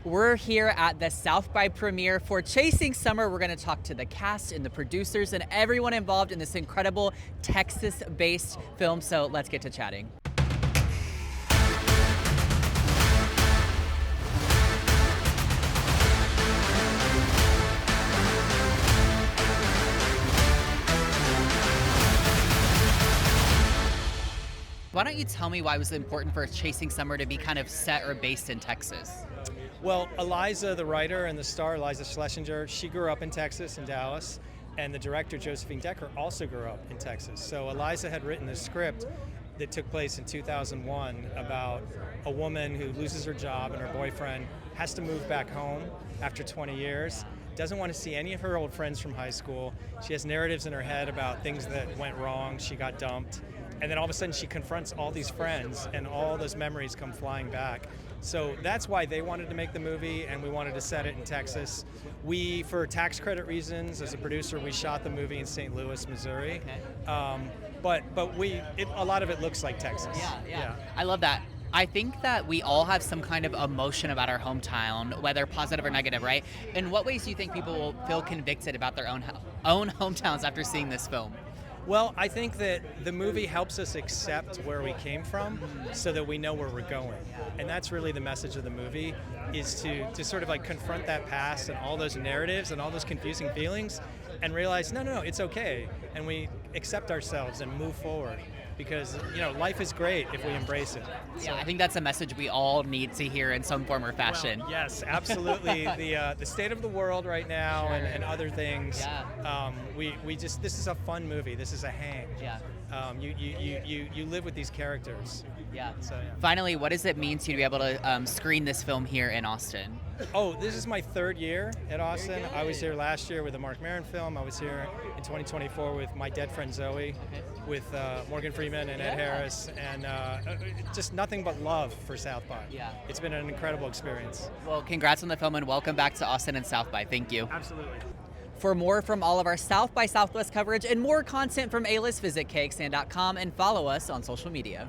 We're here at the South by premiere for Chasing Summer. We're going to talk to the cast and the producers and everyone involved in this incredible Texas-based film. So let's get to chatting. Why don't you tell me why it was important for Chasing Summer to be kind of set or based in Texas? Well, Iliza, the writer and the star, Iliza Shlesinger, she grew up in Texas, in Dallas, and the director, Josephine Decker, also grew up in Texas. So Iliza had written this script that took place in 2001 about a woman who loses her job and her boyfriend has to move back home after 20 years, doesn't want to see any of her old friends from high school. She has narratives in her head about things that went wrong, she got dumped, and then all of a sudden she confronts all these friends and all those memories come flying back. So that's why they wanted to make the movie, and we wanted to set it in Texas. We, for tax credit reasons, as a producer, we shot the movie in St. Louis, Missouri. Okay. But a lot of it looks like Texas. Yeah. I love that. I think that we all have some kind of emotion about our hometown, whether positive or negative, right? In what ways do you think people will feel convicted about their own hometowns after seeing this film? Well, I think that the movie helps us accept where we came from so that we know where we're going. And that's really the message of the movie, is to sort of like confront that past and all those narratives and all those confusing feelings and realize, no, it's okay. And we accept ourselves and move forward. Because, life is great if we embrace it. Yeah, I think that's a message we all need to hear in some form or fashion. Well, yes, absolutely. The state of the world right now, Sure. and other things. Yeah. This is a fun movie. This is a hang. Yeah. You live with these characters. Yeah. So, yeah. Finally, what does it mean to you to be able to screen this film here in Austin? Oh, this is my third year at Austin. I was here last year with the Mark Maron film. I was here in 2024 with My Dead Friend Zoe, with Morgan Freeman and Ed Harris, and just nothing but love for South by. Yeah. It's been an incredible experience. Well, congrats on the film and welcome back to Austin and South by. Thank you. Absolutely. For more from all of our South by Southwest coverage and more content from A-List, visit KXAN.com and follow us on social media.